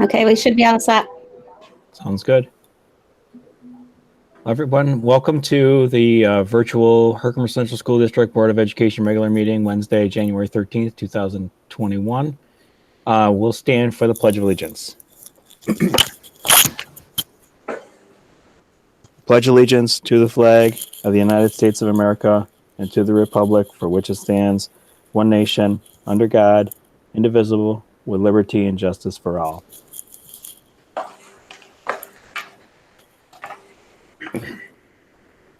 Okay, we should be all set. Sounds good. Everyone, welcome to the virtual Herkimer Central School District Board of Education regular meeting, Wednesday, January 13th, 2021. We'll stand for the Pledge of Allegiance. Pledge allegiance to the flag of the United States of America and to the republic for which it stands, one nation, under God, indivisible, with liberty and justice for all.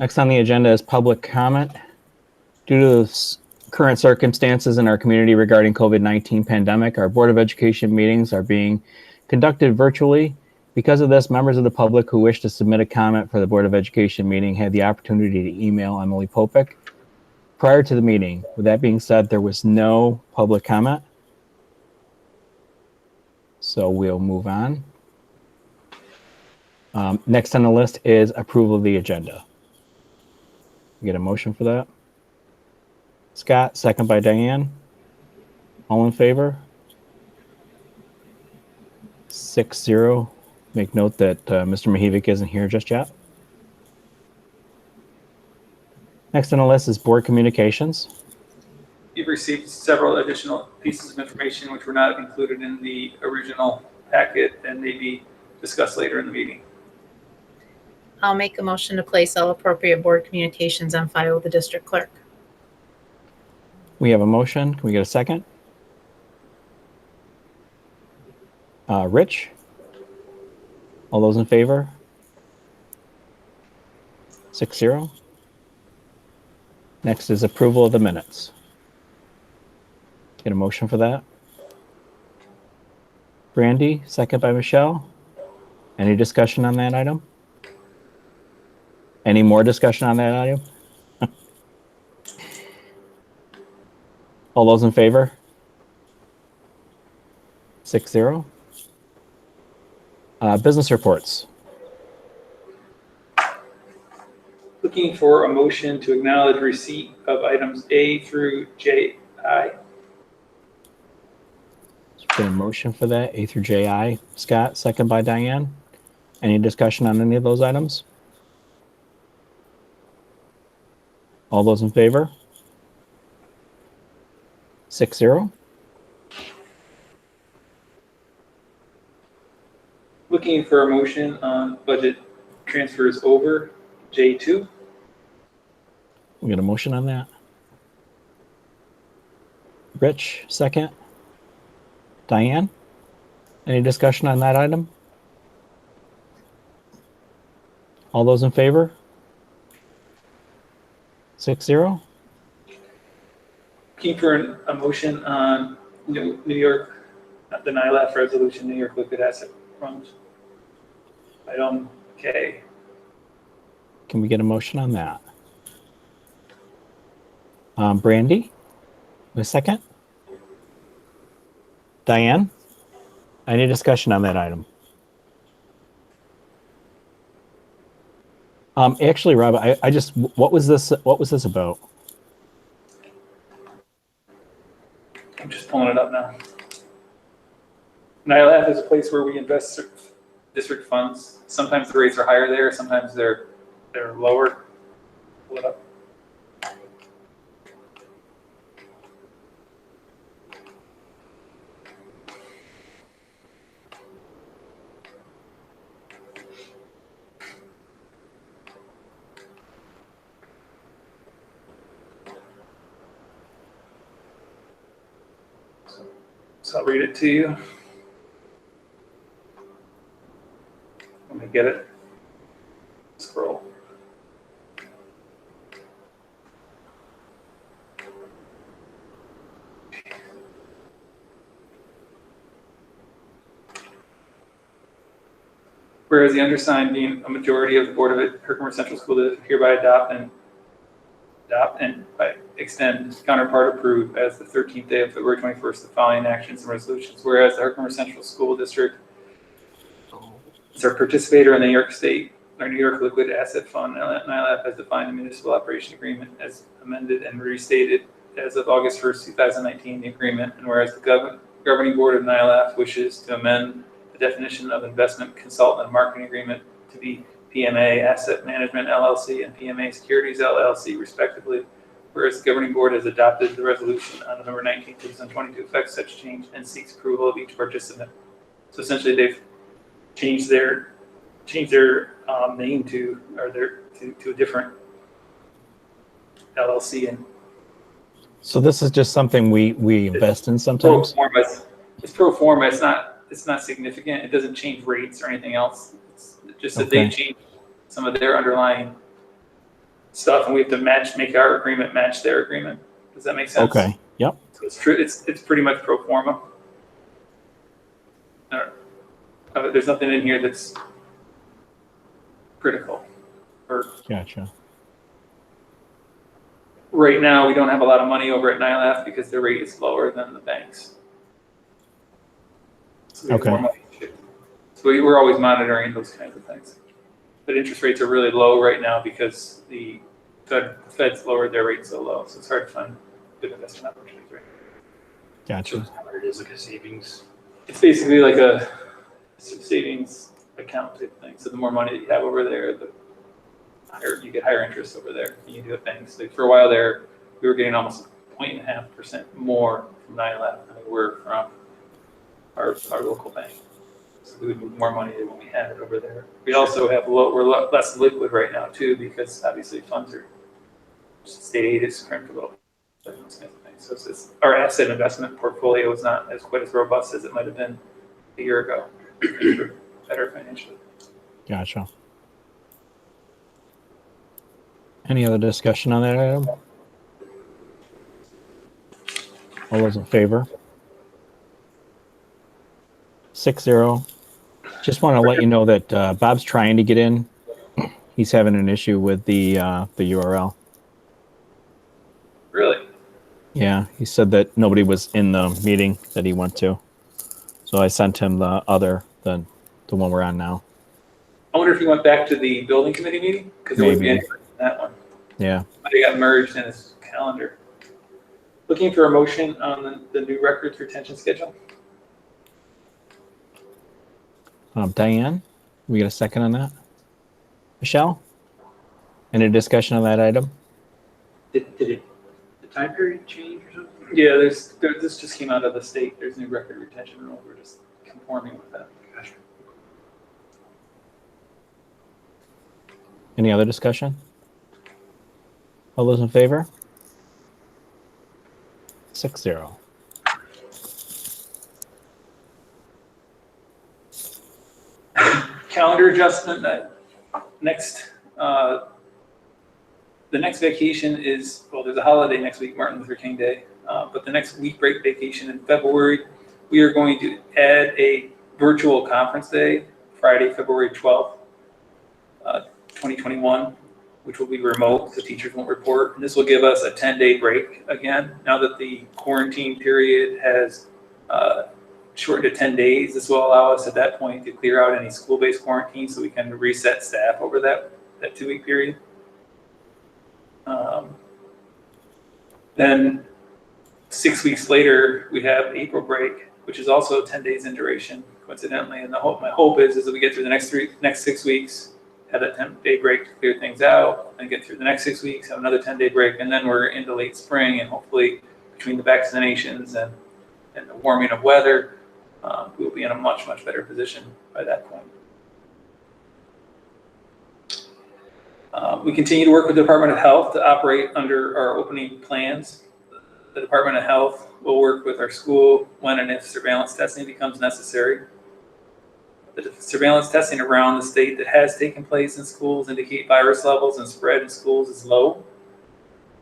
Next on the agenda is public comment. Due to the current circumstances in our community regarding COVID-19 pandemic, our Board of Education meetings are being conducted virtually. Because of this, members of the public who wish to submit a comment for the Board of Education meeting had the opportunity to email Emily Popick prior to the meeting. With that being said, there was no public comment. So we'll move on. Next on the list is approval of the agenda. Get a motion for that? Scott, second by Diane. All in favor? 6-0. Make note that Mr. Mahivik isn't here just yet. Next on the list is board communications. You've received several additional pieces of information which were not included in the original packet and may be discussed later in the meeting. I'll make a motion to place all appropriate board communications on file with the district clerk. We have a motion. Can we get a second? Rich? All those in favor? 6-0. Next is approval of the minutes. Get a motion for that? Brandy, second by Michelle. Any discussion on that item? Any more discussion on that item? All those in favor? 6-0. Business reports. Looking for a motion to acknowledge receipt of items A through JI. Get a motion for that, A through JI. Scott, second by Diane. Any discussion on any of those items? All those in favor? 6-0. Looking for a motion on budget transfers over J2. We got a motion on that. Rich, second. Diane, any discussion on that item? All those in favor? 6-0. Looking for a motion on New York, the NILAF resolution, New York liquid asset funds. Item K. Can we get a motion on that? Brandy, a second. Diane, any discussion on that item? Actually, Rob, I just, what was this about? I'm just pulling it up now. NILAF is a place where we invest district funds. Sometimes the rates are higher there, sometimes they're lower. Pull it up. So I'll read it to you. Let me get it. Scroll. Whereas the undersigned, being a majority of the Board of Herkimer Central School District, hereby adopt and by extend counterpart approve as the 13th day of February 21st the following actions and resolutions. Whereas the Herkimer Central School District is our participator in the New York State or New York Liquid Asset Fund. NILAF has defined the municipal operation agreement as amended and restated as of August 1st, 2019, the agreement. And whereas the governing board of NILAF wishes to amend the definition of investment consultant and marketing agreement to be PMA Asset Management LLC and PMA Securities LLC respectively, whereas the governing board has adopted the resolution on November 19th, 2020 to effect such change and seeks approval of each participant. So essentially they've changed their name to a different LLC. And So this is just something we invest in sometimes? It's pro forma. It's not significant. It doesn't change rates or anything else. It's just that they changed some of their underlying stuff, and we have to make our agreement match their agreement. Does that make sense? Okay. Yep. So it's true. It's pretty much pro forma. There's nothing in here that's critical. Gotcha. Right now, we don't have a lot of money over at NILAF because their rate is lower than the banks. So we have more money. So we're always monitoring those kinds of things. But interest rates are really low right now because the Fed's lowered their rates so low. So it's hard to find good investment opportunities right now. Gotcha. It is like a savings. It's basically like a savings account type thing. So the more money that you have over there, the higher you get higher interest over there. And you do it things. Like for a while there, we were getting almost 0.5% more from NILAF than we were from our local bank. So we would move more money than when we had it over there. We also have we're less liquid right now too, because obviously funds are state aid is crimped a little. So our asset investment portfolio is not quite as robust as it might have been a year ago. Better financially. Gotcha. Any other discussion on that item? All those in favor? 6-0. Just want to let you know that Bob's trying to get in. He's having an issue with the URL. Really? Yeah, he said that nobody was in the meeting that he went to. So I sent him the one we're on now. I wonder if he went back to the building committee meeting because there would be that one. Yeah. But it got merged in his calendar. Looking for a motion on the new records retention schedule. Diane, we get a second on that? Michelle? Any discussion on that item? Did the time period change or something? Yeah, this just came out of the state. There's new record retention rules. We're just conforming with that. Gotcha. Any other discussion? All those in favor? 6-0. Calendar adjustment. The next vacation is, well, there's a holiday next week, Martin Luther King Day, but the next week break vacation in February, we are going to add a virtual conference day, Friday, February 12th, 2021, which will be remote, so teachers won't report. And this will give us a 10-day break again. Now that the quarantine period has shortened to 10 days, this will allow us at that point to clear out any school-based quarantine so we can reset staff over that 2-week period. Then 6 weeks later, we have April break, which is also 10 days in duration, coincidentally. And my hope is that we get through the next 6 weeks, have that 10-day break to clear things out, and get through the next 6 weeks, have another 10-day break, and then we're into late spring, and hopefully between the vaccinations and the warming of weather, we'll be in a much, much better position by that point. We continue to work with the Department of Health to operate under our opening plans. The Department of Health will work with our school when and if surveillance testing becomes necessary. The surveillance testing around the state that has taken place in schools indicate virus levels and spread in schools is low.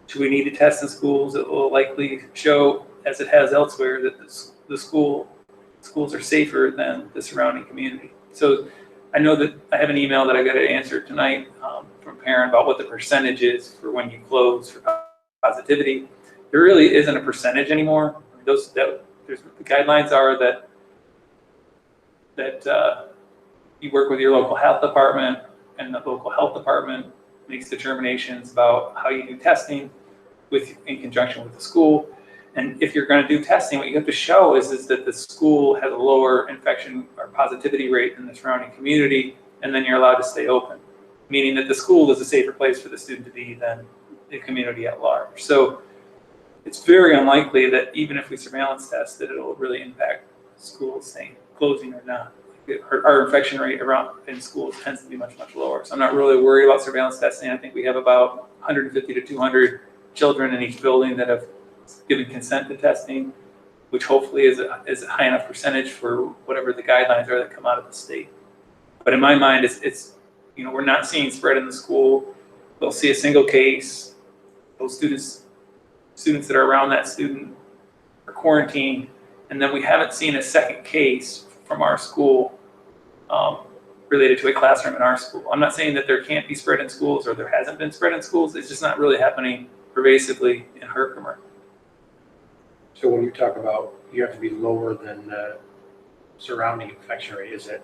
Should we need to test in schools, it will likely show, as it has elsewhere, that the schools are safer than the surrounding community. So I know that I have an email that I got to answer tonight from a parent about what the percentage is for when you close for positivity. There really isn't a percentage anymore. The guidelines are that you work with your local health department, and the local health department makes determinations about how you do testing in conjunction with the school. And if you're going to do testing, what you have to show is that the school has a lower infection or positivity rate than the surrounding community, and then you're allowed to stay open, meaning that the school is a safer place for the student to be than the community at large. So it's very unlikely that even if we surveillance test, that it'll really impact schools staying closing or not. Our infection rate around in schools tends to be much, much lower. So I'm not really worried about surveillance testing. I think we have about 150 to 200 children in each building that have given consent to testing, which hopefully is a high enough percentage for whatever the guidelines are that come out of the state. But in my mind, it's we're not seeing spread in the school. They'll see a single case. Those students that are around that student are quarantined, and then we haven't seen a second case from our school related to a classroom in our school. I'm not saying that there can't be spread in schools or there hasn't been spread in schools. It's just not really happening pervasively in Herkimer. So when you talk about you have to be lower than the surrounding infection rate, is it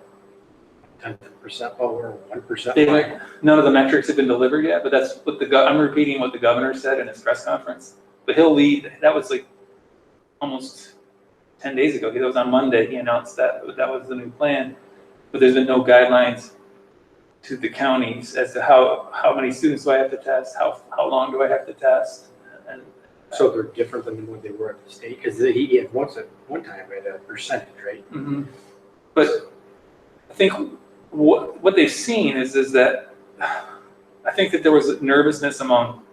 10% lower, 1% lower? None of the metrics have been delivered yet, but that's what I'm repeating what the governor said in his press conference. But he'll lead, that was like almost 10 days ago. That was on Monday. He announced that was the new plan, but there's been no guidelines to the counties as to how many students do I have to test, how long do I have to test. And so they're different than what they were at the state, because he had one time at a percentage, right? Mm-hmm. But I think what they've seen is that I think that there was nervousness among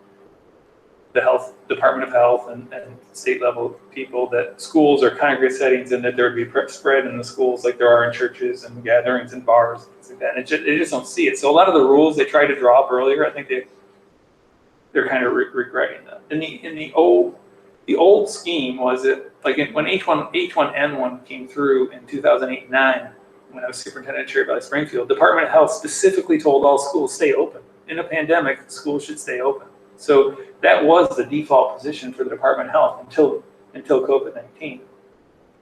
the health department of health and state level people that schools are congregate settings and that there would be spread in the schools like there are in churches and gatherings and bars and things like that. And they just don't see it. So a lot of the rules they tried to draw up earlier, I think they're kind of regretting them. In the old scheme was it like when H1N1 came through in 2008-9, when I was superintendent at Cherry Valley Springfield, Department of Health specifically told all schools stay open. In a pandemic, schools should stay open. So that was the default position for the Department of Health until COVID-19.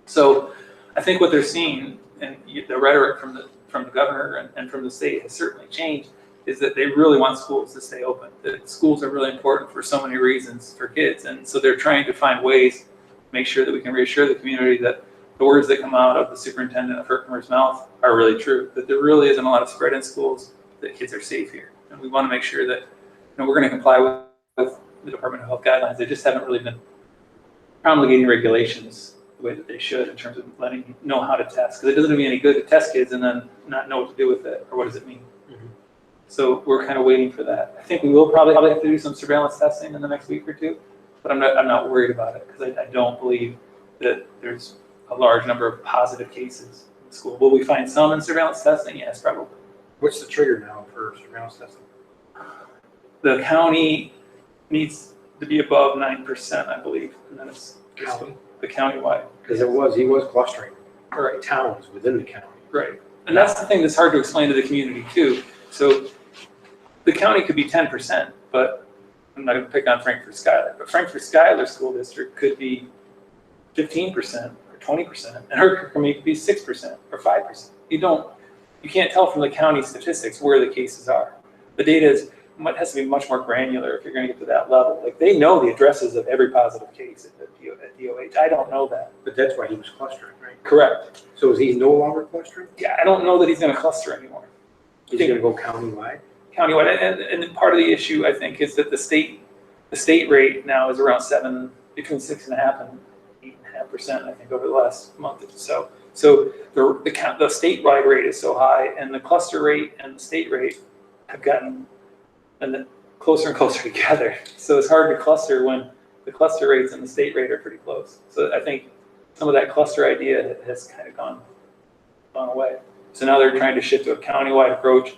So I think what they're seeing, and the rhetoric from the governor and from the state has certainly changed, is that they really want schools to stay open. That schools are really important for so many reasons for kids, and so they're trying to find ways to make sure that we can reassure the community that the words that come out of the superintendent of Herkimer's mouth are really true, that there really isn't a lot of spread in schools, that kids are safe here. And we want to make sure that we're going to comply with the Department of Health guidelines. They just haven't really been promulgating regulations the way that they should in terms of letting you know how to test. Because it doesn't do me any good to test kids and then not know what to do with it, or what does it mean. Mm-hmm. So we're kind of waiting for that. I think we will probably have to do some surveillance testing in the next week or two, but I'm not worried about it because I don't believe that there's a large number of positive cases in school. Will we find some in surveillance testing? Yes, probably. What's the trigger now for surveillance testing? The county needs to be above 9%, I believe, and then it's County? The county-wide. Because he was clustering Right. towns within the county. Right. And that's the thing that's hard to explain to the community too. So the county could be 10%, but I'm not going to pick on Frankfurt Schuyler, but Frankfurt Schuyler School District could be 15% or 20%, and Herkimer could be 6% or 5%. You can't tell from the county statistics where the cases are. The data has to be much more granular if you're going to get to that level. Like they know the addresses of every positive case at DOH. I don't know that. But that's why he was clustering, right? Correct. So is he no longer clustering? Yeah, I don't know that he's going to cluster anymore. He's going to go countywide? Countywide, and part of the issue I think is that the state rate now is around between 6.5% and 8.5%. I think over the last month or so. So the statewide rate is so high, and the cluster rate and the state rate have gotten closer and closer together. So it's hard to cluster when the cluster rates and the state rate are pretty close. So I think some of that cluster idea has kind of gone away. So now they're trying to shift to a countywide approach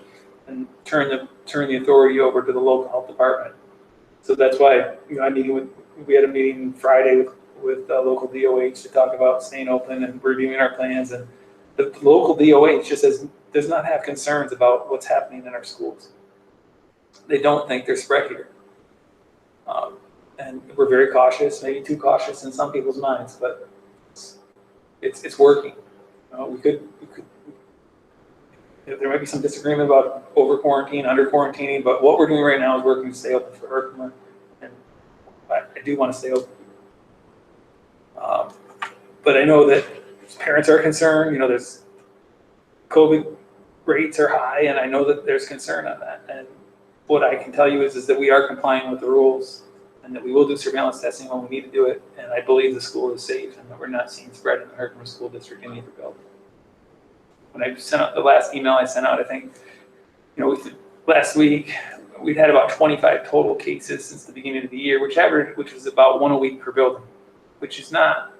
and turn the authority over to the local health department. So that's why we had a meeting Friday with local DOH to talk about staying open and reviewing our plans. And the local DOH just does not have concerns about what's happening in our schools. They don't think they're spread here. And we're very cautious, maybe too cautious in some people's minds, but it's working. We could there might be some disagreement about over quarantine, under quarantining, but what we're doing right now is working to stay open for Herkimer, and I do want to stay open. but I know that parents are concerned. There's COVID rates are high, and I know that there's concern on that. And what I can tell you is that we are complying with the rules, and that we will do surveillance testing when we need to do it. And I believe the school is safe, and that we're not seeing spread in the Herkimer School District in either building. When I sent out the last email I sent out, I think, last week, we'd had about 25 total cases since the beginning of the year, which was about 1 a week per building, which is not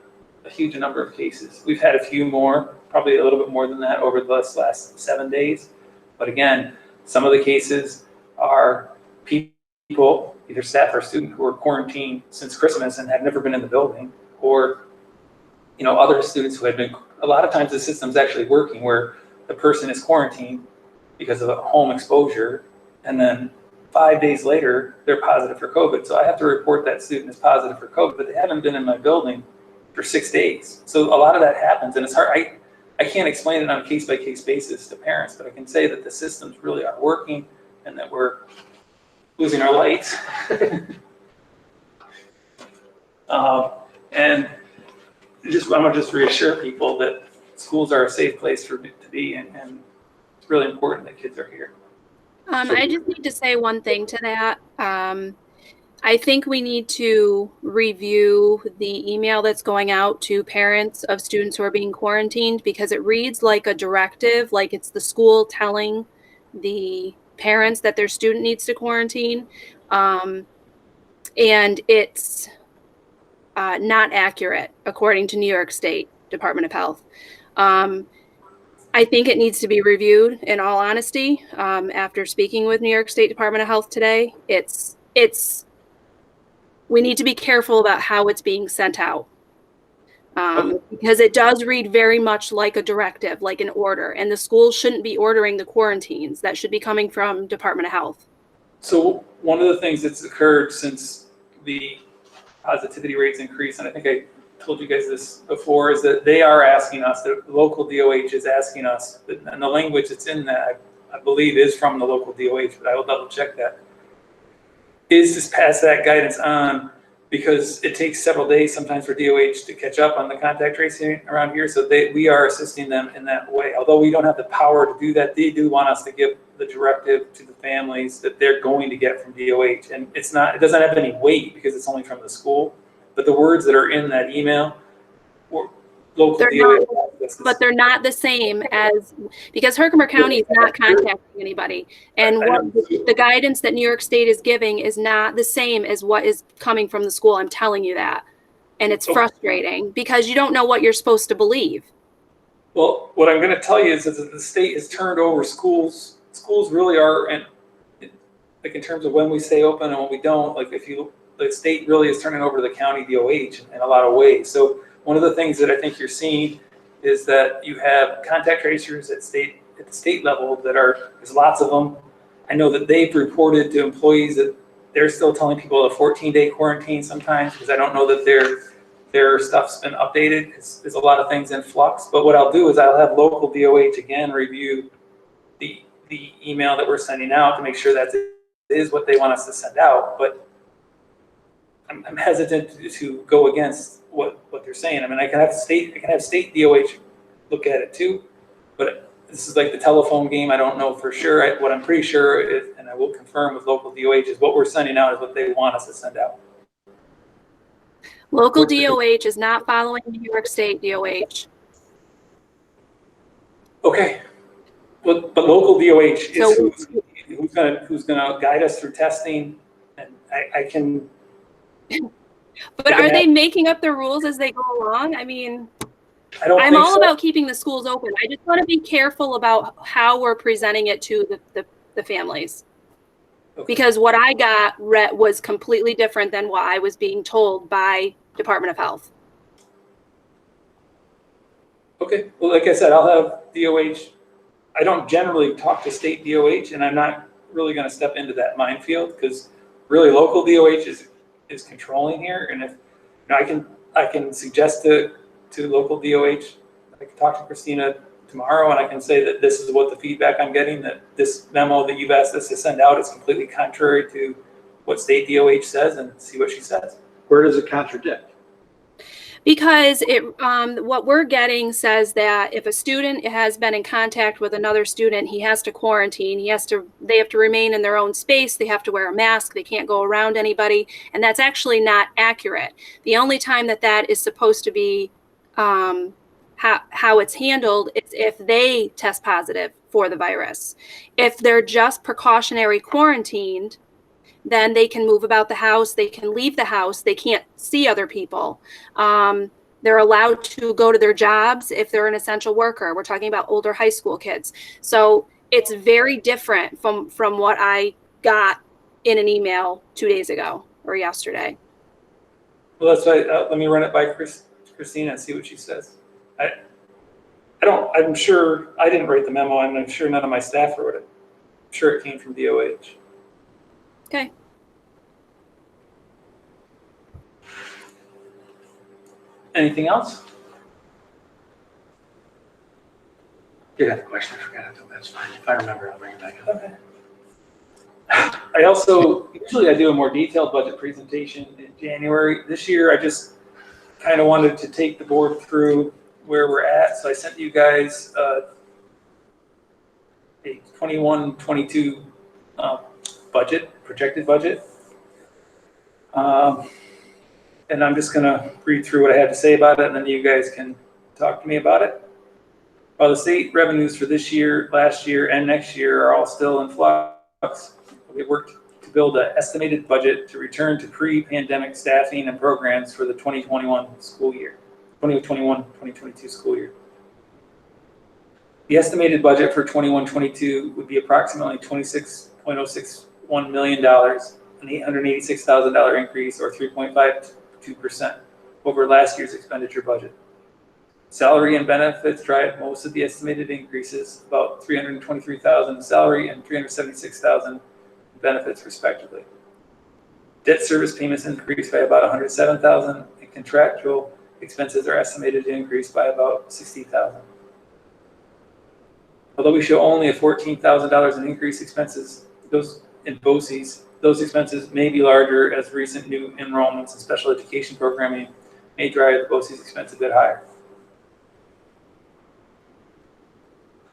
a huge number of cases. We've had a few more, probably a little bit more than that over the last 7 days. But again, some of the cases are people, either staff or student, who are quarantined since Christmas and have never been in the building, or other students who had been. A lot of times the system's actually working where the person is quarantined because of a home exposure, and then 5 days later they're positive for COVID. So I have to report that student is positive for COVID, but they haven't been in my building for 6 days. So a lot of that happens, and it's hard. I can't explain it on a case-by-case basis to parents, but I can say that the systems really are working and that we're losing our lights. And I want to just reassure people that schools are a safe place to be, and it's really important that kids are here. I just need to say one thing to that. I think we need to review the email that's going out to parents of students who are being quarantined, because it reads like a directive, like it's the school telling the parents that their student needs to quarantine. And it's not accurate, according to New York State Department of Health. I think it needs to be reviewed, in all honesty. After speaking with New York State Department of Health today, we need to be careful about how it's being sent out, because it does read very much like a directive, like an order, and the schools shouldn't be ordering the quarantines. That should be coming from Department of Health. So one of the things that's occurred since the positivity rates increase, and I think I told you guys this before, is that they are asking us, the local DOH is asking us, and the language that's in that, I believe, is from the local DOH, but I will double check that, is to pass that guidance on, because it takes several days sometimes for DOH to catch up on the contact tracing around here. So we are assisting them in that way. Although we don't have the power to do that, they do want us to give the directive to the families that they're going to get from DOH. And it doesn't have any weight because it's only from the school. But the words that are in that email, local DOH. But they're not the same as, because Herkimer County is not contacting anybody. And what the guidance that New York State is giving is not the same as what is coming from the school. I'm telling you that. And it's frustrating because you don't know what you're supposed to believe. Well, what I'm going to tell you is that the state has turned over schools. Schools really are, and like in terms of when we stay open and when we don't, like the state really is turning over to the county DOH in a lot of ways. So one of the things that I think you're seeing is that you have contact tracers at the state level there's lots of them. I know that they've reported to employees that they're still telling people a 14-day quarantine sometimes, because I don't know that their stuff's been updated, because there's a lot of things in flux. But what I'll do is I'll have local DOH again review the email that we're sending out to make sure that is what they want us to send out. But I'm hesitant to go against what they're saying. I mean, I can have state DOH look at it too, but this is like the telephone game. I don't know for sure. What I'm pretty sure is, and I will confirm with local DOH, is what we're sending out is what they want us to send out. Local DOH is not following New York State DOH. Okay, but local DOH is who's gonna guide us through testing, and I can. But are they making up the rules as they go along? I mean, I'm all about keeping the schools open. I just want to be careful about how we're presenting it to the families. Okay. Because what I got was completely different than what I was being told by Department of Health. Okay, well, like I said, I'll have DOH. I don't generally talk to state DOH, and I'm not really going to step into that minefield, because really local DOH is controlling here. And if I can suggest to local DOH, I can talk to Christina tomorrow, and I can say that this is what the feedback I'm getting, that this memo that you've asked us to send out is completely contrary to what state DOH says, and see what she says. Where does it contradict? Because what we're getting says that if a student has been in contact with another student, he has to quarantine. They have to remain in their own space. They have to wear a mask. They can't go around anybody. And that's actually not accurate. The only time that is supposed to be how it's handled is if they test positive for the virus. If they're just precautionary quarantined, then they can move about the house, they can leave the house, they can't see other people. They're allowed to go to their jobs if they're an essential worker. We're talking about older high school kids. So it's very different from what I got in an email 2 days ago or yesterday. Well, that's why, let me run it by Christina and see what she says. I'm sure, I didn't write the memo, and I'm sure none of my staff wrote it. I'm sure it came from DOH. Okay. Anything else? Did have a question, I forgot it, though, that's fine. If I remember, I'll bring it back up. Okay. I also, usually I do a more detailed budget presentation in January. This year, I just kind of wanted to take the board through where we're at. So I sent you guys a 21-22 budget, projected budget. And I'm just gonna read through what I had to say about it, and then you guys can talk to me about it. While the state revenues for this year, last year, and next year are all still in flux, we worked to build an estimated budget to return to pre-pandemic staffing and programs for the 2021 school year, 2021-2022 school year. The estimated budget for 21-22 would be approximately $26.061 million, an $886,000 increase, or 3.52% over last year's expenditure budget. Salary and benefits drive most of the estimated increases, about $323,000 in salary and $376,000 in benefits, respectively. Debt service payments increased by about $107,000, and contractual expenses are estimated to increase by about $60,000. Although we show only a $14,000 in increased expenses, those in BOCES, those expenses may be larger as recent new enrollments in special education programming may drive the BOCES expense a bit higher.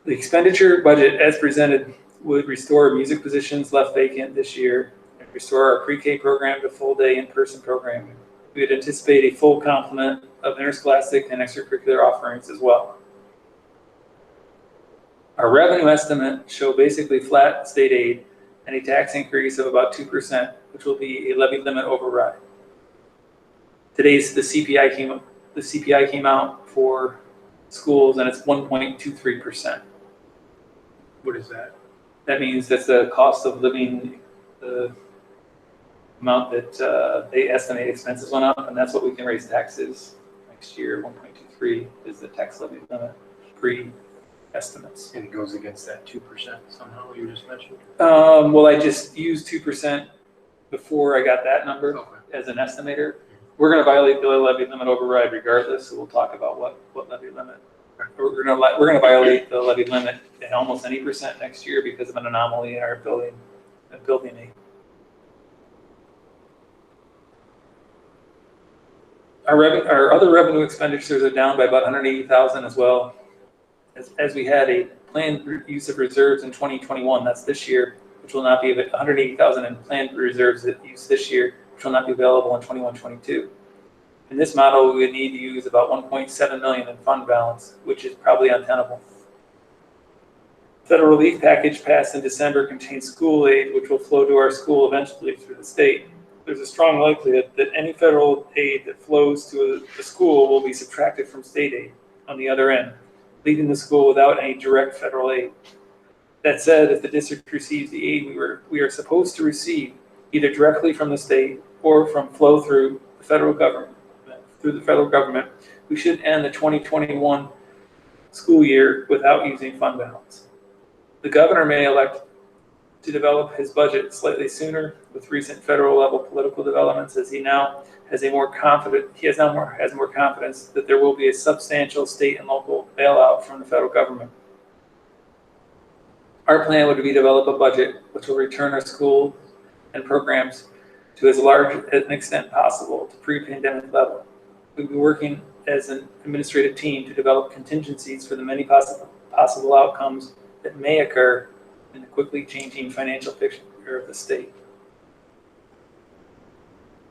The expenditure budget as presented would restore music positions left vacant this year and restore our pre-K program to full-day in-person programming. We would anticipate a full complement of interscholastic and extracurricular offerings as well. Our revenue estimate show basically flat state aid and a tax increase of about 2%, which will be a levy limit override. The CPI came out for schools, and it's 1.23%. What is that? That means that's the cost of living, the amount that they estimate expenses went up, and that's what we can raise taxes next year. 1.23 is the tax levy limit pre-estimates. And it goes against that 2% somehow you just mentioned? Well, I just used 2% before I got that number as an estimator. We're going to violate the levy limit override regardless, so we'll talk about what levy limit. We're going to violate the levy limit at almost any percent next year because of an anomaly in our building aid. Our other revenue expenditures are down by about $180,000 as well, as we had a planned use of reserves in 2021. That's this year, which will not be $180,000 in planned reserves that use this year, which will not be available in 21-22. In this model, we would need to use about $1.7 million in fund balance, which is probably untenable. Federal relief package passed in December contains school aid, which will flow to our school eventually through the state. There's a strong likelihood that any federal aid that flows to a school will be subtracted from state aid on the other end, leaving the school without any direct federal aid. That said, if the district receives the aid we are supposed to receive, either directly from the state or from flow through the federal government, we should end the 2021 school year without using fund balance. The governor may elect to develop his budget slightly sooner with recent federal level political developments, as he now has more confidence that there will be a substantial state and local bailout from the federal government. Our plan would be to develop a budget which will return our school and programs to as large an extent possible to pre-pandemic level. we've been working as an administrative team to develop contingencies for the many possible outcomes that may occur in the quickly changing financial picture of the state.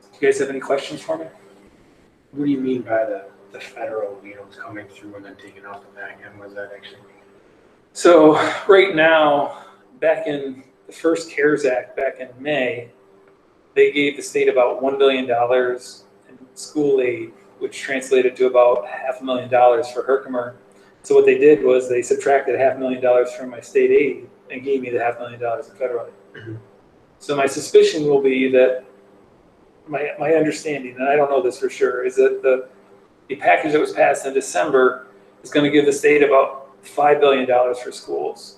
Do you guys have any questions for me? What do you mean by the federal, coming through and then taking off the back end? What does that actually mean? So right now, back in the first CARES Act, back in May, they gave the state about $1 billion in school aid, which translated to about $500,000 for Herkimer. So what they did was they subtracted $500,000 from my state aid and gave me the $500,000 in federal aid. Mm-hmm. So my suspicion will be that my understanding, and I don't know this for sure, is that the package that was passed in December is going to give the state about $5 billion for schools.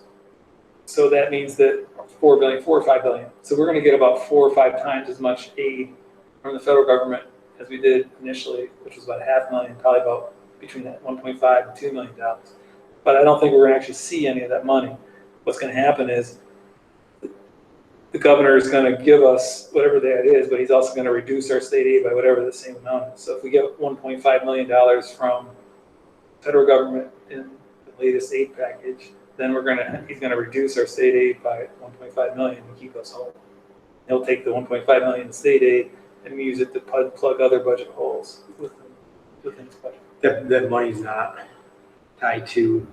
So that means that $4 or $5 billion. So we're going to get about 4 or 5 times as much aid from the federal government as we did initially, which was about $500,000, probably about between that 1.5 and $2 million. But I don't think we're going to actually see any of that money. What's going to happen is the governor is going to give us whatever that is, but he's also going to reduce our state aid by whatever the same amount is. So if we get $1.5 million from federal government in the latest aid package, then he's going to reduce our state aid by 1.5 million to keep us whole. He'll take the 1.5 million in state aid and use it to plug other budget holes within his budget. That money's not tied to.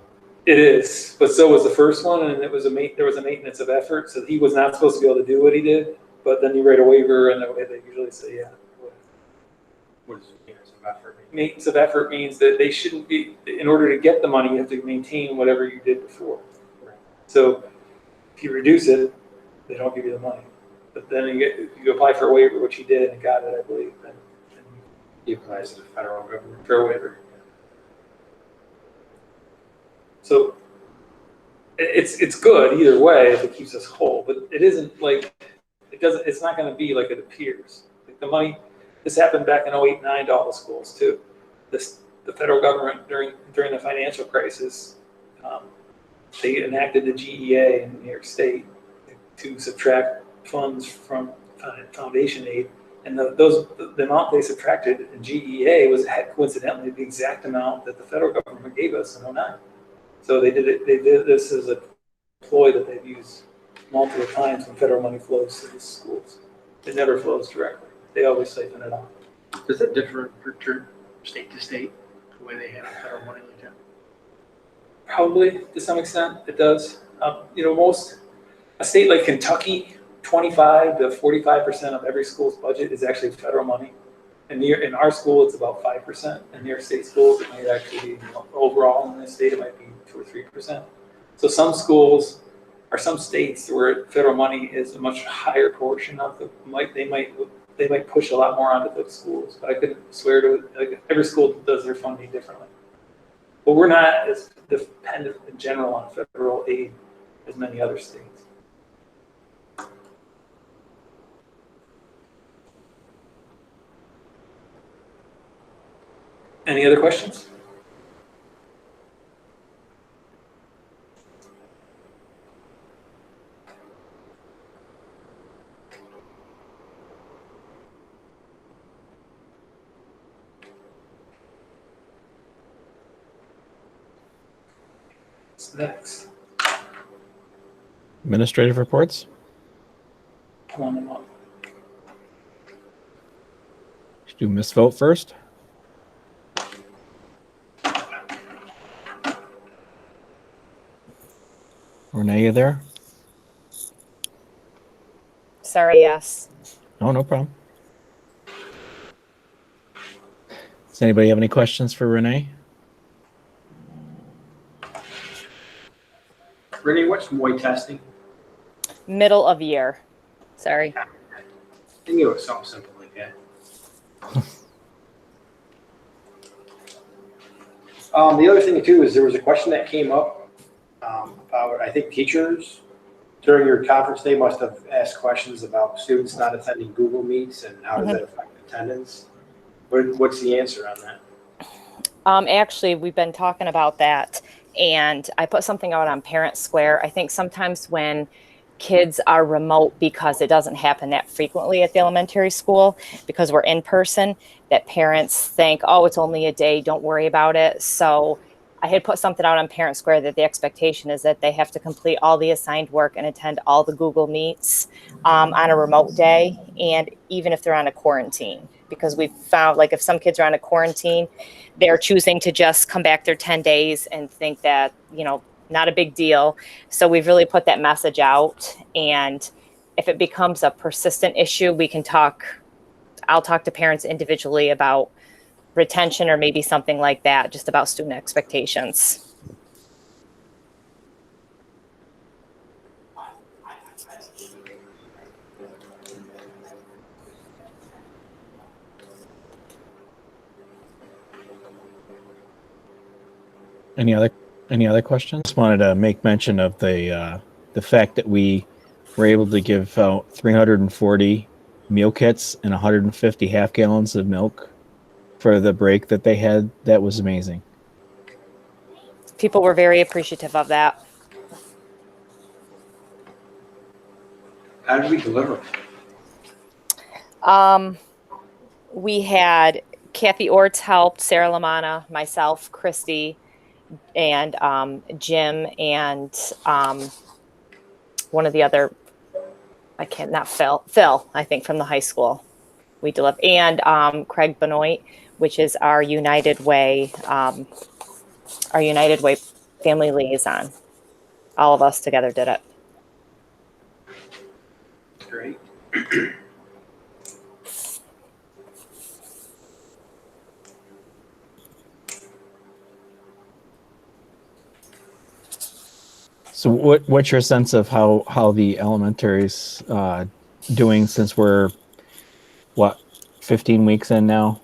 It is, but so was the first one, and there was a maintenance of effort. So he was not supposed to be able to do what he did, but then you write a waiver, and they usually say, yeah. What is maintenance of effort? Maintenance of effort means that they shouldn't be, in order to get the money, you have to maintain whatever you did before. Right. So if you reduce it, they don't give you the money. But then if you apply for a waiver, which he did and got it, I believe, then He applies to the federal government for a waiver. So it's good either way if it keeps us whole, but it isn't like it's not going to be like it appears. Like the money, this happened back in 2008-09 to all the schools too. The federal government during the financial crisis, they enacted the GEA in New York State to subtract funds from foundation aid, and the amount they subtracted in GEA was coincidentally the exact amount that the federal government gave us in 2009. So they did this as a ploy that they've used multiple times when federal money flows to the schools. It never flows directly. They always siphon it off. Does that differ per state to state, the way they handle federal money like that? Probably to some extent it does. A state like Kentucky, 25 to 45% of every school's budget is actually federal money. And in our school, it's about 5%. In New York State schools, it might actually be overall in the state, it might be 2 or 3%. So some schools or some states where federal money is a much higher portion of they might push a lot more onto the schools. But I couldn't swear to it. Like every school does their funding differently. But we're not as dependent in general on federal aid as many other states. Any other questions? What's next? Administrative reports. Pulling them up. Should do Miss Vote first. Renee, you there? Sorry, yes. Oh, no problem. Does anybody have any questions for Renee? Renee, what's MOI testing? Middle of year. Sorry. I knew it was something simple like that. The other thing too is there was a question that came up about, I think teachers during your conference, they must have asked questions about students not attending Google Meets and how does that affect attendance? What's the answer on that? Actually, we've been talking about that, and I put something out on Parent Square. I think sometimes when kids are remote because it doesn't happen that frequently at the elementary school because we're in person, that parents think, oh, it's only a day, don't worry about it. So I had put something out on Parent Square that the expectation is that they have to complete all the assigned work and attend all the Google Meets on a remote day, and even if they're on a quarantine, because we've found, like, if some kids are on a quarantine, they're choosing to just come back their 10 days and think that, you know, not a big deal. So we've really put that message out, and if it becomes a persistent issue, I'll talk to parents individually about retention or maybe something like that, just about student expectations. Any other questions? Just wanted to make mention of the fact that we were able to give out 340 meal kits and 150 half gallons of milk for the break that they had. That was amazing. People were very appreciative of that. How did we deliver? We had Kathy Orts helped, Sarah Lamana, myself, Christy, and Jim, and one of the other, Phil, I think, from the high school. We delivered, and Craig Benoit, which is our United Way family liaison. All of us together did it. Great. So what's your sense of how the elementary's doing since we're 15 weeks in now?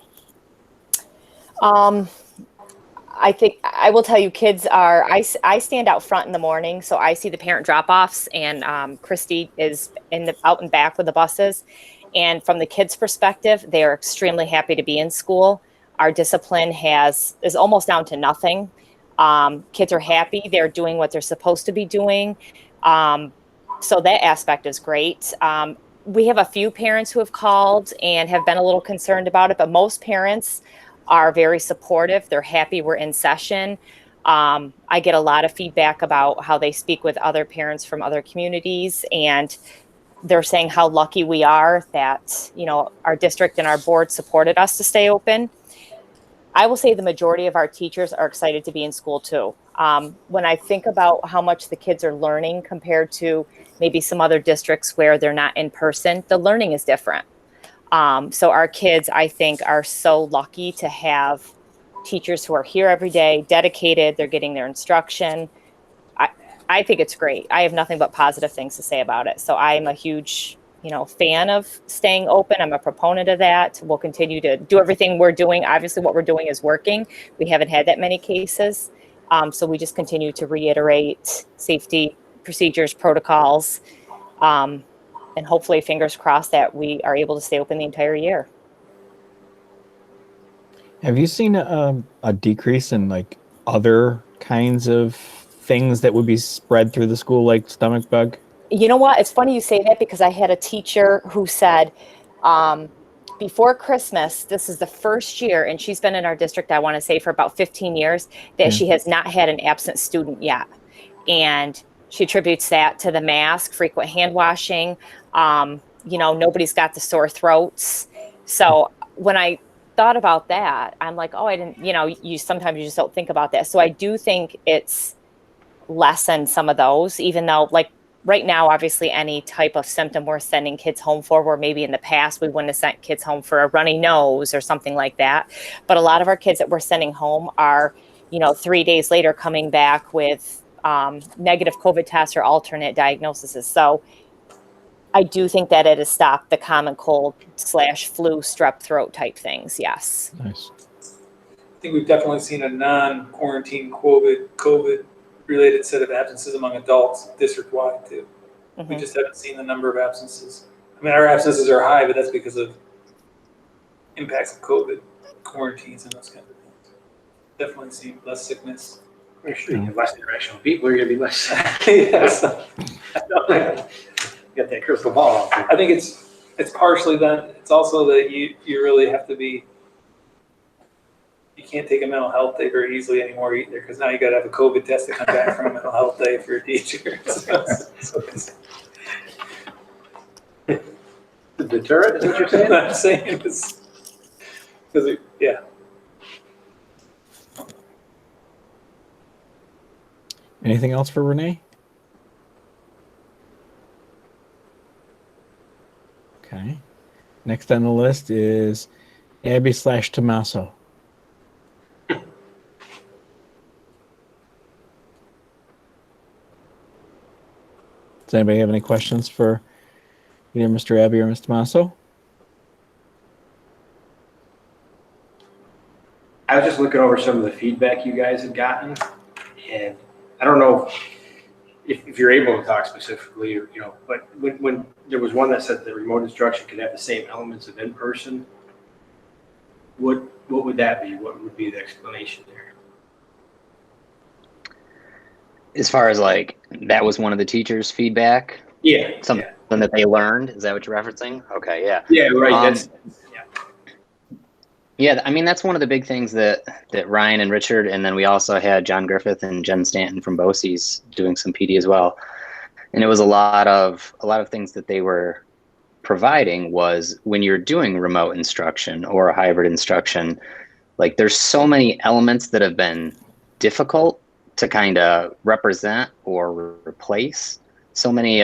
I think I will tell you, kids are, I stand out front in the morning, so I see the parent drop-offs, and Christy is out and back with the buses. And from the kids' perspective, they are extremely happy to be in school. Our discipline is almost down to nothing. Kids are happy. They're doing what they're supposed to be doing. So that aspect is great. We have a few parents who have called and have been a little concerned about it, but most parents are very supportive. They're happy we're in session. I get a lot of feedback about how they speak with other parents from other communities, and they're saying how lucky we are that, you know, our district and our board supported us to stay open. I will say the majority of our teachers are excited to be in school too. When I think about how much the kids are learning compared to maybe some other districts where they're not in person, the learning is different. So our kids, I think, are so lucky to have teachers who are here every day, dedicated, they're getting their instruction. I think it's great. I have nothing but positive things to say about it. So I'm a huge, fan of staying open. I'm a proponent of that. We'll continue to do everything we're doing. Obviously, what we're doing is working. We haven't had that many cases. So we just continue to reiterate safety procedures, protocols, and hopefully, fingers crossed, that we are able to stay open the entire year. Have you seen a decrease in like other kinds of things that would be spread through the school, like stomach bug? You know what? It's funny you say that, because I had a teacher who said, before Christmas, this is the first year, and she's been in our district, I want to say, for about 15 years, that she has not had an absent student yet. And she attributes that to the mask, frequent hand washing. Nobody's got the sore throats. So when I thought about that, I'm like, oh, I didn't, sometimes you just don't think about that. So I do think it's lessened some of those, even though, like, right now, obviously, any type of symptom we're sending kids home for, where maybe in the past we wouldn't have sent kids home for a runny nose or something like that. But a lot of our kids that we're sending home are, 3 days later coming back with negative COVID tests or alternate diagnoses. So I do think that it has stopped the common cold / flu, strep throat type things. Yes. Nice. I think we've definitely seen a non-quarantine COVID related set of absences among adults district-wide too. Mm-hmm. We just haven't seen the number of absences. I mean, our absences are high, but that's because of impacts of COVID, quarantines, and those kinds of things. Definitely seen less sickness. I'm sure you have less interaction with people, you're going to be less. Yes. Get that crystal ball out there. I think it's partially that. It's also that you really have to be. You can't take a mental health day very easily anymore either, because now you got to have a COVID test to come back from a mental health day for your teacher. The deterrent is what you're saying? I'm saying it's because yeah. Anything else for Renee? Okay. Next on the list is Abby/Tommaso. Does anybody have any questions for either Mr. Abbey or Mr. Tommaso? I was just looking over some of the feedback you guys had gotten, and I don't know if you're able to talk specifically, or, but when there was one that said that remote instruction could have the same elements of in-person, what would that be? What would be the explanation there? As far as like, that was one of the teachers' feedback? Yeah. Something that they learned? Is that what you're referencing? Okay, yeah. Yeah, right. Yeah, I mean, that's one of the big things that Ryan and Richard, and then we also had John Griffith and Jen Stanton from BOCES doing some PD as well. And it was a lot of things that they were providing was when you're doing remote instruction or a hybrid instruction, like there's so many elements that have been difficult to kind of represent or replace. So many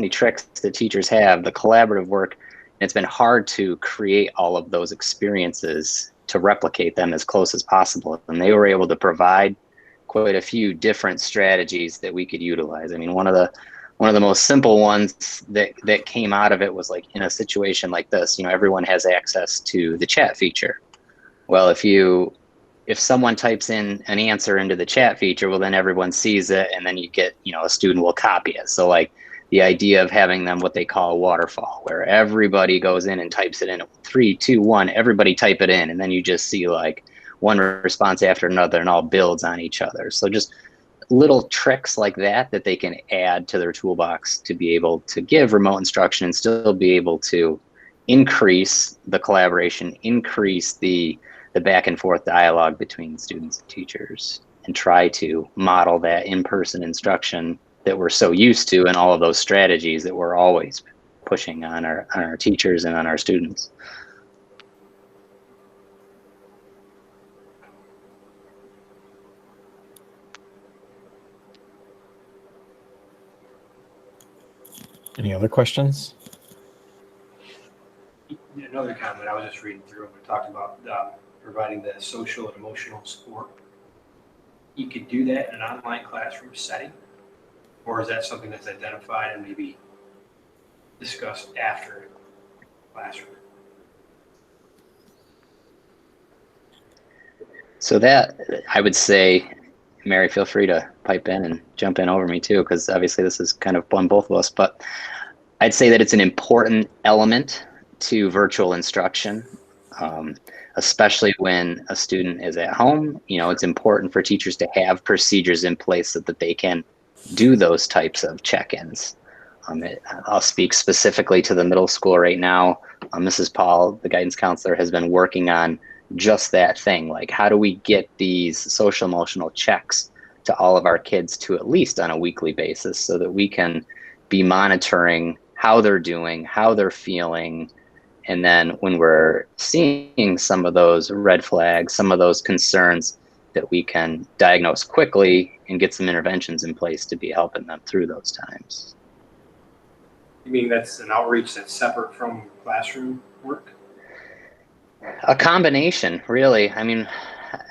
tricks that teachers have, the collaborative work. It's been hard to create all of those experiences to replicate them as close as possible. And they were able to provide quite a few different strategies that we could utilize. I mean, one of the most simple ones that came out of it was like, in a situation like this, everyone has access to the chat feature. Well, if someone types in an answer into the chat feature, well, then everyone sees it, and then you get, a student will copy it. So like, the idea of having them what they call a waterfall, where everybody goes in and types it in. 3, 2, 1, everybody type it in. And then you just see like one response after another, and all builds on each other. So just little tricks like that they can add to their toolbox to be able to give remote instruction and still be able to increase the collaboration, increase the back and forth dialogue between students and teachers, and try to model that in-person instruction that we're so used to, and all of those strategies that we're always pushing on our teachers and on our students. Any other questions? Another comment, I was just reading through and we talked about providing the social and emotional support. You could do that in an online classroom setting, or is that something that's identified and maybe discussed after classroom? So that, I would say, Mary, feel free to pipe in and jump in over me too, because obviously this is kind of on both of us, but I'd say that it's an important element to virtual instruction, especially when a student is at home. It's important for teachers to have procedures in place so that they can do those types of check-ins. I'll speak specifically to the middle school right now. Mrs. Paul, the guidance counselor, has been working on just that thing. Like, how do we get these social emotional checks to all of our kids to at least on a weekly basis, so that we can be monitoring how they're doing, how they're feeling. And then when we're seeing some of those red flags, some of those concerns, that we can diagnose quickly and get some interventions in place to be helping them through those times. You mean that's an outreach that's separate from classroom work? A combination, really. I mean,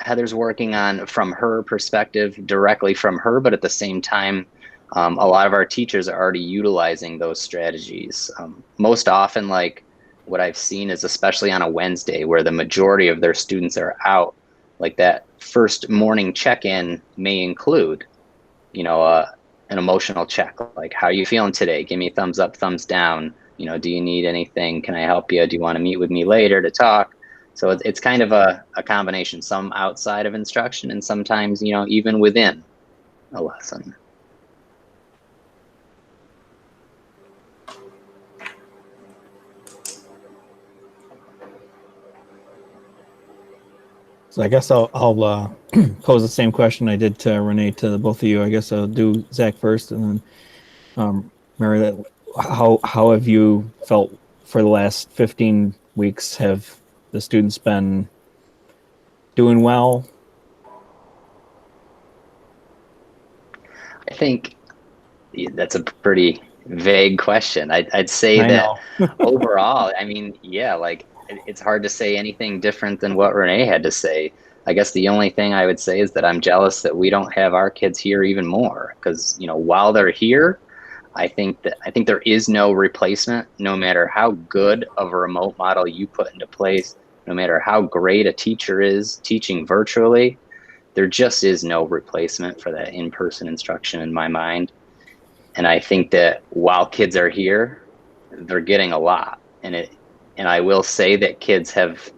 Heather's working on, from her perspective, directly from her, but at the same time, a lot of our teachers are already utilizing those strategies. Most often, like what I've seen is, especially on a Wednesday where the majority of their students are out, like that first morning check-in may include, an emotional check, like, how are you feeling today? Give me thumbs up, thumbs down. Do you need anything? Can I help you? Do you want to meet with me later to talk? So it's kind of a combination, some outside of instruction and sometimes, even within a lesson. So I guess I'll pose the same question I did to Renee to the both of you. I guess I'll do Zach first, and then Mary. How have you felt for the last 15 weeks? Have the students been doing well? I think that's a pretty vague question. I'd say that overall, I mean, yeah, like it's hard to say anything different than what Renee had to say. I guess the only thing I would say is that I'm jealous that we don't have our kids here even more, because, you know, while they're here, I think there is no replacement, no matter how good of a remote model you put into place, no matter how great a teacher is teaching virtually, there just is no replacement for that in-person instruction in my mind. And I think that while kids are here, they're getting a lot. And I will say that kids have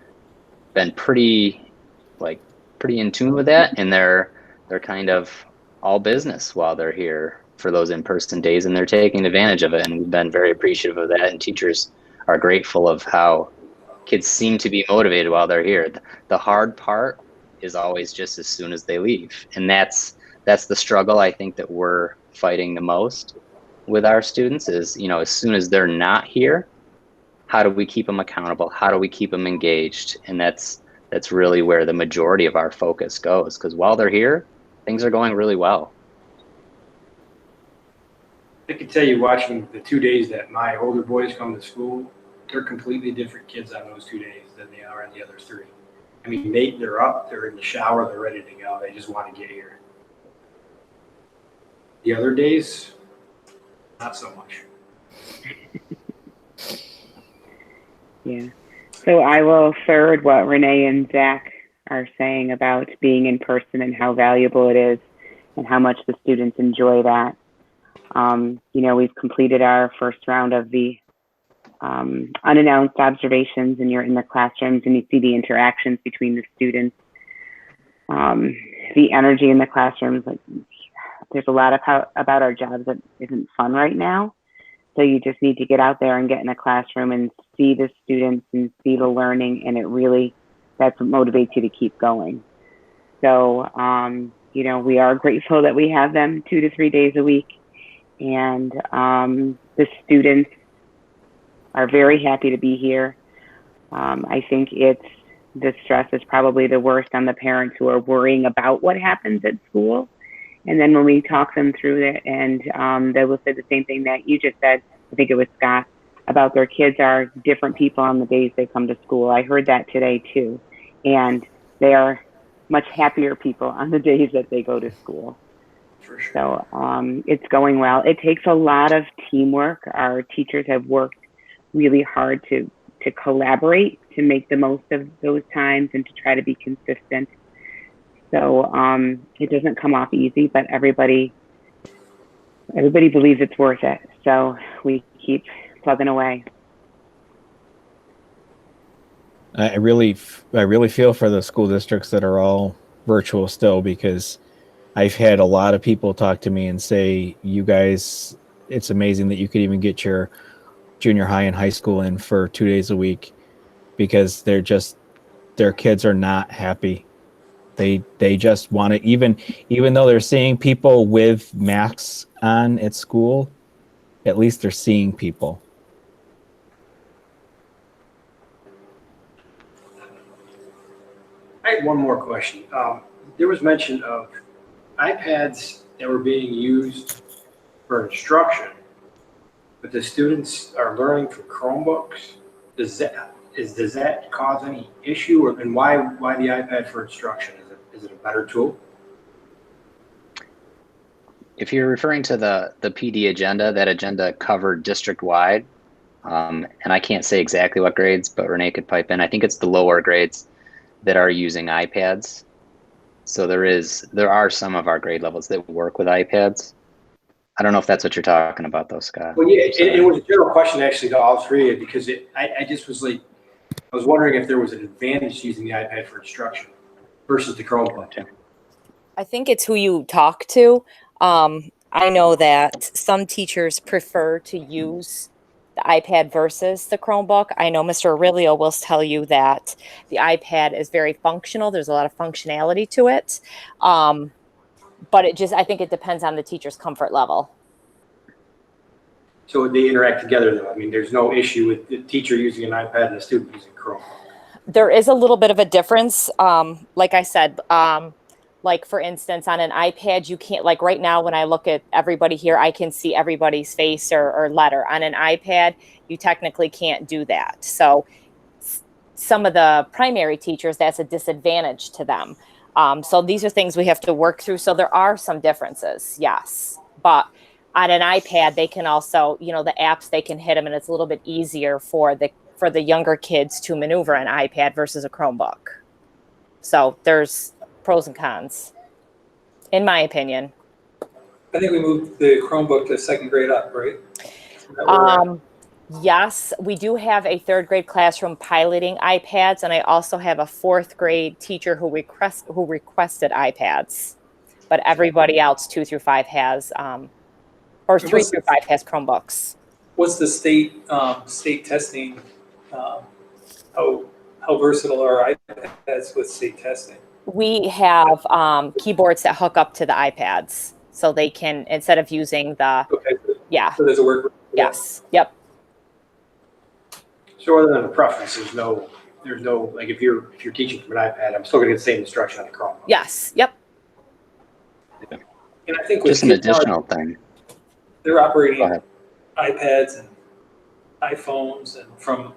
been pretty in tune with that, and they're kind of all business while they're here for those in-person days, and they're taking advantage of it. And we've been very appreciative of that. And teachers are grateful of how kids seem to be motivated while they're here. The hard part is always just as soon as they leave. And that's the struggle I think that we're fighting the most with our students is, you know, as soon as they're not here, how do we keep them accountable? How do we keep them engaged? And that's really where the majority of our focus goes, because while they're here, things are going really well. I can tell you, watching the 2 days that my older boys come to school, they're completely different kids on those 2 days than they are on the other 3. I mean, they're up, they're in the shower, they're ready to go. They just want to get here. The other days, not so much. Yeah. So I will third what Renee and Zach are saying about being in person and how valuable it is and how much the students enjoy that. You know, we've completed our first round of the unannounced observations, and you're in the classrooms and you see the interactions between the students. The energy in the classrooms, like there's a lot of about our jobs that isn't fun right now. So you just need to get out there and get in a classroom and see the students and see the learning, and that's what motivates you to keep going. So, you know, we are grateful that we have them 2 to 3 days a week, and the students are very happy to be here. I think the stress is probably the worst on the parents who are worrying about what happens at school. And then when we talk them through it, and they will say the same thing that you just said, I think it was Scott, about their kids are different people on the days they come to school. I heard that today too. And they are much happier people on the days that they go to school. For sure. So it's going well. It takes a lot of teamwork. Our teachers have worked really hard to collaborate, to make the most of those times and to try to be consistent. So it doesn't come off easy, but everybody believes it's worth it. So we keep plugging away. I really feel for the school districts that are all virtual still, because I've had a lot of people talk to me and say, you guys, it's amazing that you could even get your junior high and high school in for 2 days a week, because their kids are not happy. They just want to, even though they're seeing people with masks on at school, at least they're seeing people. I had one more question. There was mention of iPads that were being used for instruction, but the students are learning from Chromebooks. Does that cause any issue, and why the iPad for instruction? Is it a better tool? If you're referring to the PD agenda, that agenda covered district-wide, and I can't say exactly what grades, but Renee could pipe in. I think it's the lower grades that are using iPads. So there are some of our grade levels that work with iPads. I don't know if that's what you're talking about, though, Scott. Well, yeah, it was a general question actually to all three, because I just was like, I was wondering if there was an advantage to using the iPad for instruction versus the Chromebook. I think it's who you talk to. I know that some teachers prefer to use the iPad versus the Chromebook. I know Mr. Aurelio will tell you that the iPad is very functional. There's a lot of functionality to it. But I think it depends on the teacher's comfort level. So they interact together though? I mean, there's no issue with the teacher using an iPad and the student using Chrome? There is a little bit of a difference. Like I said, like for instance, on an iPad, you can't, like right now when I look at everybody here, I can see everybody's face or letter. On an iPad, you technically can't do that. So some of the primary teachers, that's a disadvantage to them. So these are things we have to work through. So there are some differences, yes. But on an iPad, they can also, the apps, they can hit them, and it's a little bit easier for the younger kids to maneuver an iPad versus a Chromebook. So there's pros and cons, in my opinion. I think we moved the Chromebook to second grade up, right? Yes, we do have a third grade classroom piloting iPads, and I also have a fourth grade teacher who requested iPads. But everybody else, 2 through 5 has, or 3 through 5 has Chromebooks. What's the state testing? How versatile are iPads with state testing? We have keyboards that hook up to the iPads, so they can, instead of using the, Okay. yeah. So there's a work. Yes. Yep. So other than a preference, there's no, like if you're teaching from an iPad, I'm still gonna get the same instruction on the Chrome. Yes. Yep. And I think Just an additional thing. they're operating Go ahead. iPads and iPhones and from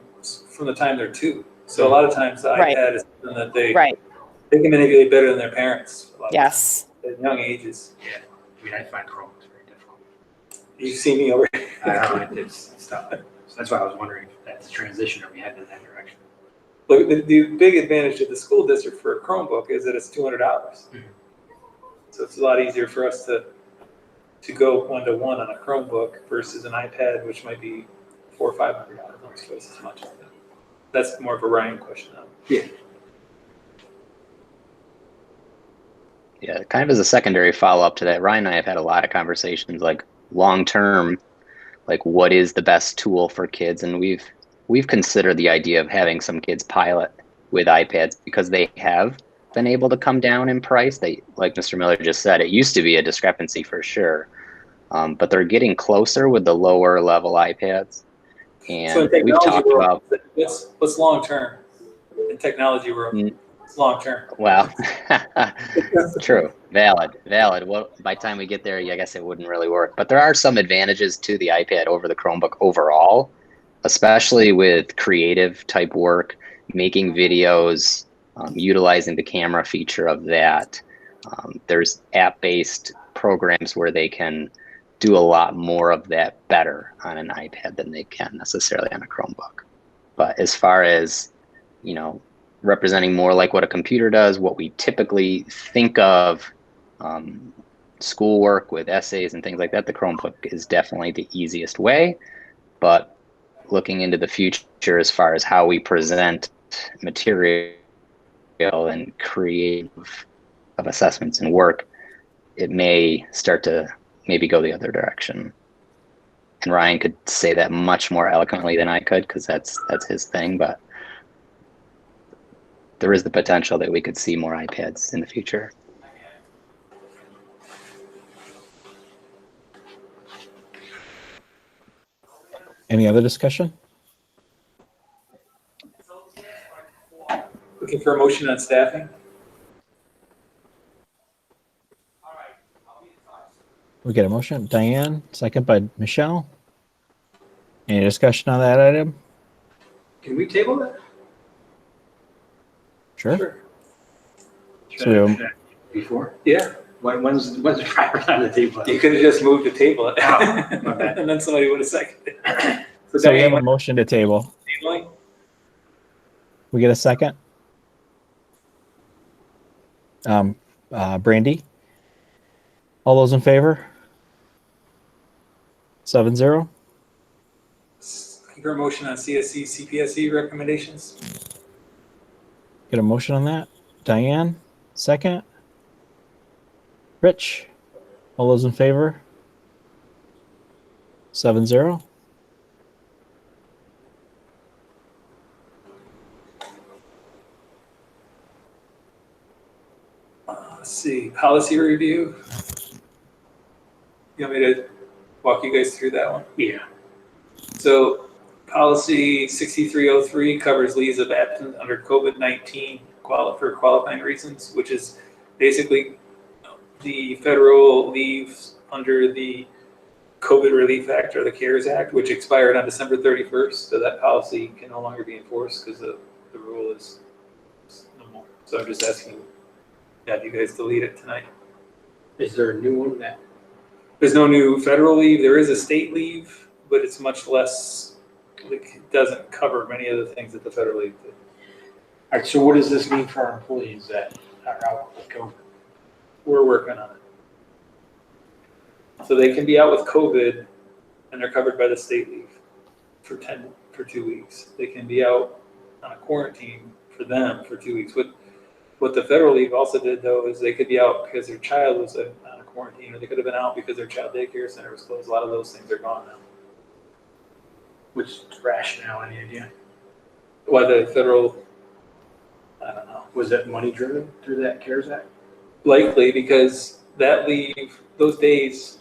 the time they're 2. So a lot of times the Right. iPad is something that they can manipulate better than their parents. A lot of Yes. times, at young ages. Yeah, I mean, I find Chrome is very difficult. You see me over. It's tough. So that's why I was wondering if that's a transition or we headed in that direction. Look, the big advantage to the school district for a Chromebook is that it's $200. Mhm. So it's a lot easier for us to go 1-to-1 on a Chromebook versus an iPad, which might be $400 or $500, almost twice as much. That's more of a Ryan question though. Yeah. Yeah, kind of as a secondary follow-up to that, Ryan and I have had a lot of conversations, like long-term, like what is the best tool for kids? And we've considered the idea of having some kids pilot with iPads because they have been able to come down in price. They, like Mr. Miller just said, it used to be a discrepancy for sure, but they're getting closer with the lower level iPads. And So in we've talked about what's long-term in technology world. It's long-term. Well, true, valid. Well, by the time we get there, I guess it wouldn't really work. But there are some advantages to the iPad over the Chromebook overall, especially with creative type work, making videos, utilizing the camera feature of that. There's app-based programs where they can do a lot more of that better on an iPad than they can necessarily on a Chromebook. But as far as, representing more like what a computer does, what we typically think of schoolwork with essays and things like that, the Chromebook is definitely the easiest way. But looking into the future as far as how we present material and creative of assessments and work, it may start to maybe go the other direction. And Ryan could say that much more eloquently than I could because that's his thing, but there is the potential that we could see more iPads in the future. Any other discussion? Looking for a motion on staffing? We get a motion. Diane, second by Michelle. Any discussion on that item? Can we table that? Sure. So, Before? Yeah. When's the driver on the table? You could have just moved to table it. Oh, my bad. And then somebody would have seconded it. so we have a Diane, motion to table. tabling? We get a second. Brandy. All those in favor? 7-0. Looking for a motion on CSE, CPSE recommendations? Get a motion on that. Diane, second. Rich. All those in favor? 7-0. policy review. You want me to walk you guys through that one? Yeah. So policy 6303 covers leaves of absence under COVID-19 for qualifying reasons, which is basically the federal leaves under the COVID Relief Act or the CARES Act, which expired on December 31st. So that policy can no longer be enforced because the rule is no more. So I'm just asking, you guys delete it tonight. Is there a new one that? There's no new federal leave. There is a state leave, but it's much less, like, it doesn't cover many of the things that the federal leave did. All right, so what does this mean for our employees that are out with COVID? We're working on it. So they can be out with COVID and they're covered by the state leave for 2 weeks. They can be out on a quarantine for them for 2 weeks. What the federal leave also did though is they could be out because their child was on a quarantine, or they could have been out because their child daycare center was closed. A lot of those things are gone now. Which rationale, any idea? Why the federal, I don't know. Was that money driven through that CARES Act? Likely because that leave, those days,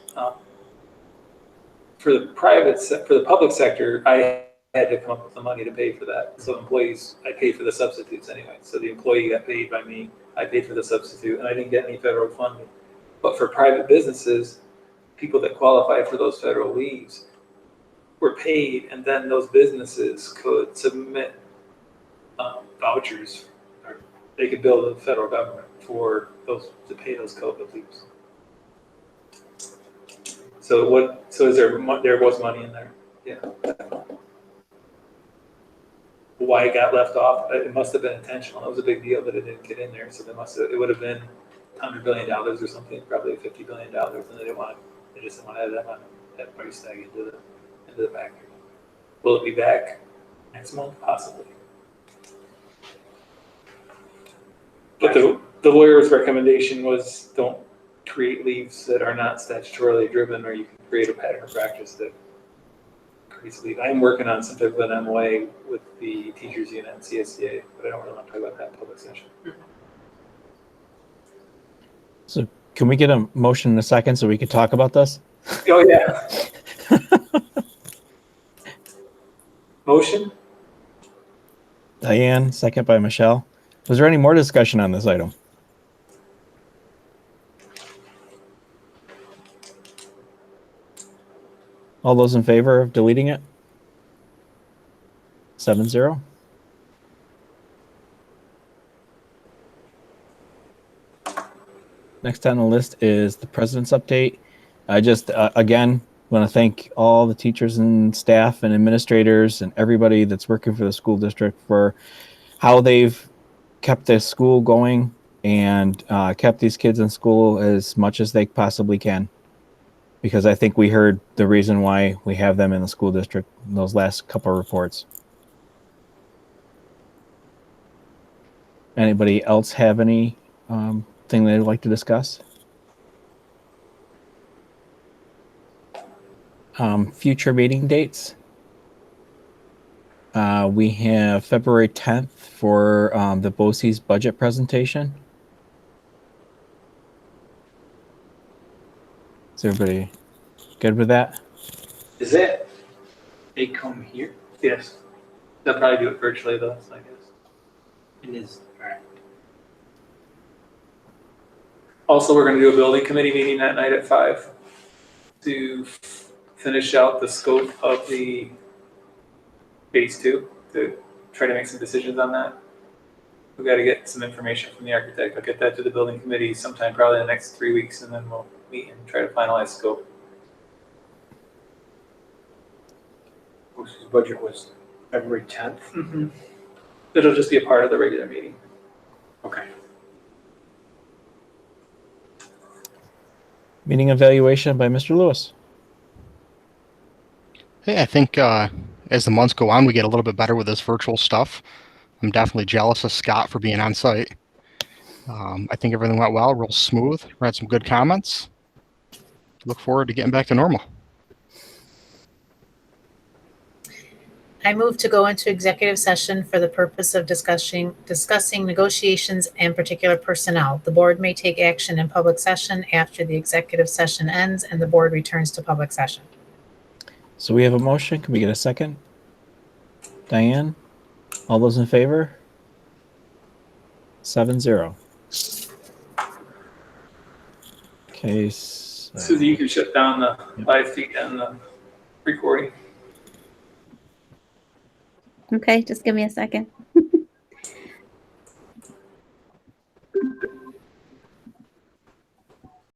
for the public sector, I had to come up with the money to pay for that. So employees, I paid for the substitutes anyway. So the employee got paid by me, I paid for the substitute, and I didn't get any federal funding. But for private businesses, people that qualify for those federal leaves were paid, and then those businesses could submit vouchers, or they could bill the federal government for those, to pay those COVID leaves. So there was money in there, yeah. Why it got left off, it must have been intentional. It was a big deal that it didn't get in there, so it would have been $100 billion or something, probably $50 billion, and they just didn't want to add that price tag into the factory. Will it be back next month? Possibly. But the lawyer's recommendation was don't create leaves that are not statutorily driven, or you can create a pattern of practice that creates leave. I'm working on some type of an MOA with the teachers union and CSDA, but I don't really want to talk about that in public session. So can we get a motion in a second so we can talk about this? Oh, yeah. Motion? Diane, second by Michelle. Was there any more discussion on this item? All those in favor of deleting it? 7-0. Next on the list is the president's update. I just, again, want to thank all the teachers and staff and administrators and everybody that's working for the school district for how they've kept this school going and kept these kids in school as much as they possibly can. Because I think we heard the reason why we have them in the school district in those last couple of reports. Anybody else have any thing they'd like to discuss? Future meeting dates. We have February 10th for the BOCES budget presentation. Is everybody good with that? Is it? They come here? Yes. They'll probably do it virtually though, I guess. It is, all right. Also, we're going to do a building committee meeting that night at 5 to finish out the scope of the phase 2, to try to make some decisions on that. We've got to get some information from the architect. I'll get that to the building committee sometime probably in the next 3 weeks, and then we'll meet and try to finalize scope. BOCES budget was February 10th. Mm-hmm. It'll just be a part of the regular meeting. Okay. Meeting evaluation by Mr. Lewis. Hey, I think as the months go on, we get a little bit better with this virtual stuff. I'm definitely jealous of Scott for being on site. I think everything went well, real smooth. We had some good comments. Look forward to getting back to normal. I move to go into executive session for the purpose of discussing negotiations and particular personnel. The board may take action in public session after the executive session ends and the board returns to public session. So we have a motion. Can we get a second? Diane? All those in favor? 7-0. Okay. Susie, you can shut down the live feed and the recording. Okay, just give me a second.